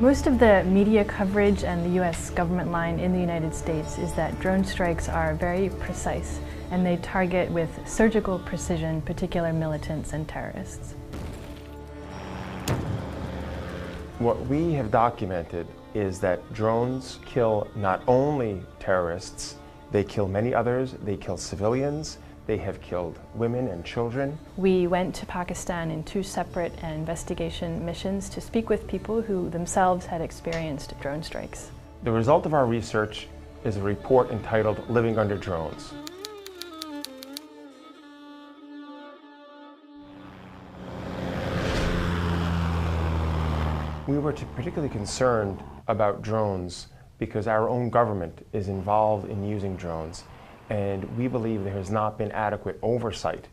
Most of the media coverage and the U.S. government line in the United States is that drone strikes are very precise and they target with surgical precision particular militants and terrorists. What we have documented is that drones kill not only terrorists, they kill many others, they kill civilians, they have killed women and children. We went to Pakistan in 2 separate investigation missions to speak with people who themselves had experienced drone strikes. The result of our research is a report entitled Living Under Drones. We were particularly concerned about drones because our own government is involved in using drones, and we believe there has not been adequate oversight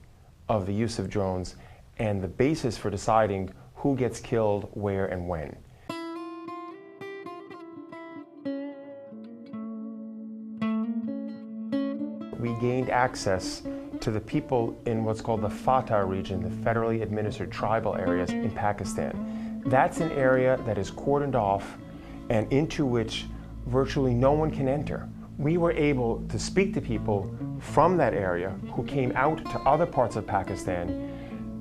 of the use of drones and the basis for deciding who gets killed, where, and when. We gained access to the people in what's called the FATA region, the federally administered tribal areas in Pakistan. That's an area that is cordoned off and into which virtually no one can enter. We were able to speak to people from that area who came out to other parts of Pakistan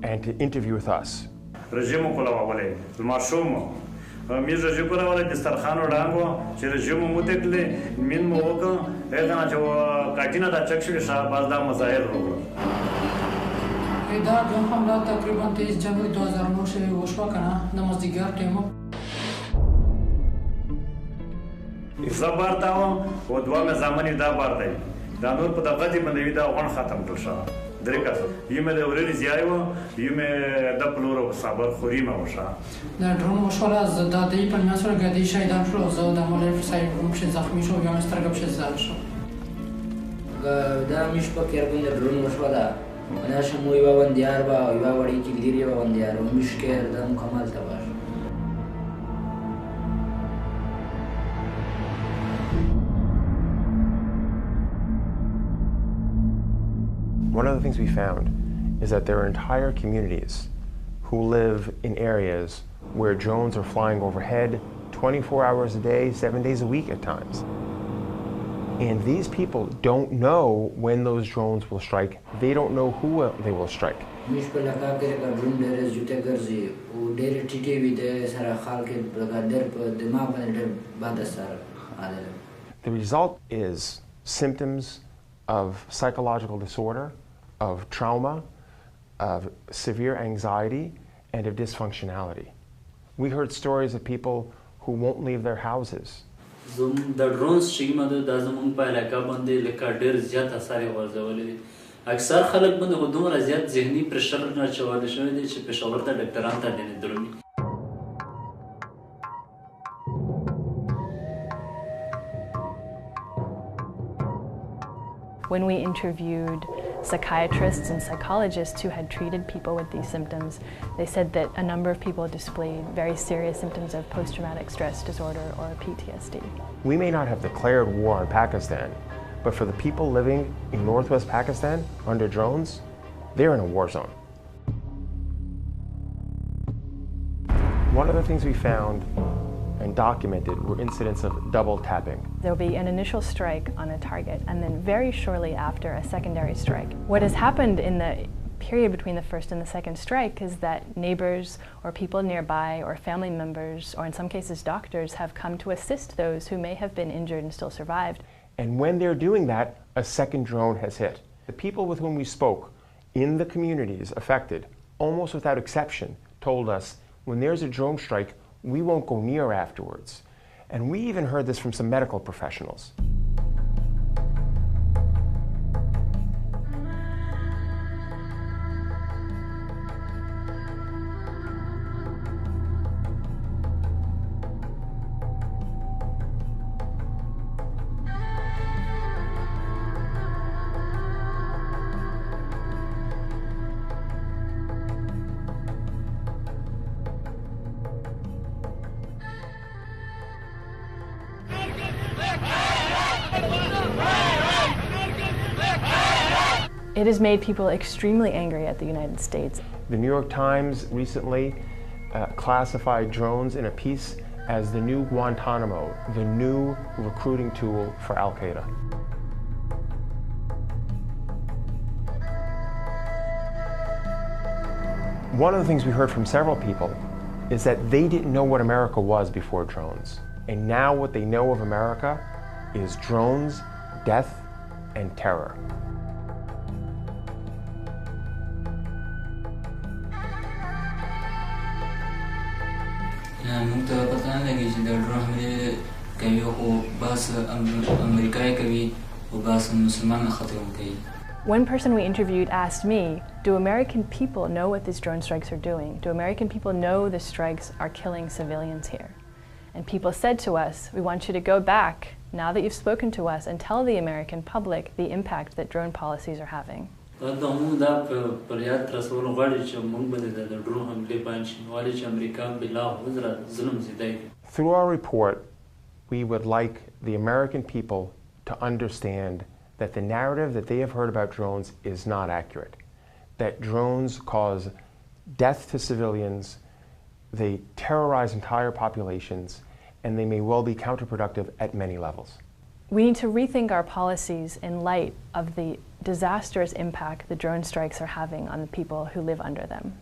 and to interview with us. One of the things we found is that there are entire communities who live in areas where drones are flying overhead 24 hours a day, 7 days a week at times. And these people don't know when those drones will strike. They don't know who they will strike. The result is symptoms of psychological disorder, of trauma, of severe anxiety, and of dysfunctionality. We heard stories of people who won't leave their houses. The drone stream دازمون په علاقه باندې لکه ډېر زیات اثر ورزولې دي. اکثر خلک باندې دومره زیات ذهني پرشر نه چول شوی دی چې پېښور ته ډاکټران ته نه درومي. When we interviewed psychiatrists and psychologists who had treated people with these symptoms, they said that a number of people displayed very serious symptoms of post-traumatic stress disorder or PTSD. We may not have declared war on Pakistan, but for the people living in northwest Pakistan under drones, they're in a war zone. One of the things we found and documented were incidents of double tapping. There'll be an initial strike on a target and then very shortly after a secondary strike. What has happened in the period between the first and the second strike is that neighbors or people nearby or family members or in some cases doctors have come to assist those who may have been injured and still survived. And when they're doing that, a second drone has hit. The people with whom we spoke in the communities affected, almost without exception, told us when there's a drone strike, we won't go near afterwards. And we even heard this from some medical professionals. It has made people extremely angry at the United States. The New York Times recently classified drones in a piece as the new Guantanamo, the new recruiting tool for Al-Qaeda. One of the things we heard from several people is that they didn't know what America was before drones. And now what they know of America is drones, death, and terror. One person we interviewed asked me, do American people know what these drone strikes are doing? Do American people know the strikes are killing civilians here? And people said to us, we want you to go back, now that you've spoken to us, and tell the American public the impact that drone policies are having. Through our report, we would like the American people to understand that the narrative that they have heard about drones is not accurate. That drones cause death to civilians, they terrorize entire populations, and they may well be counterproductive at many levels. We need to rethink our policies in light of the disastrous impact the drone strikes are having on the people who live under them.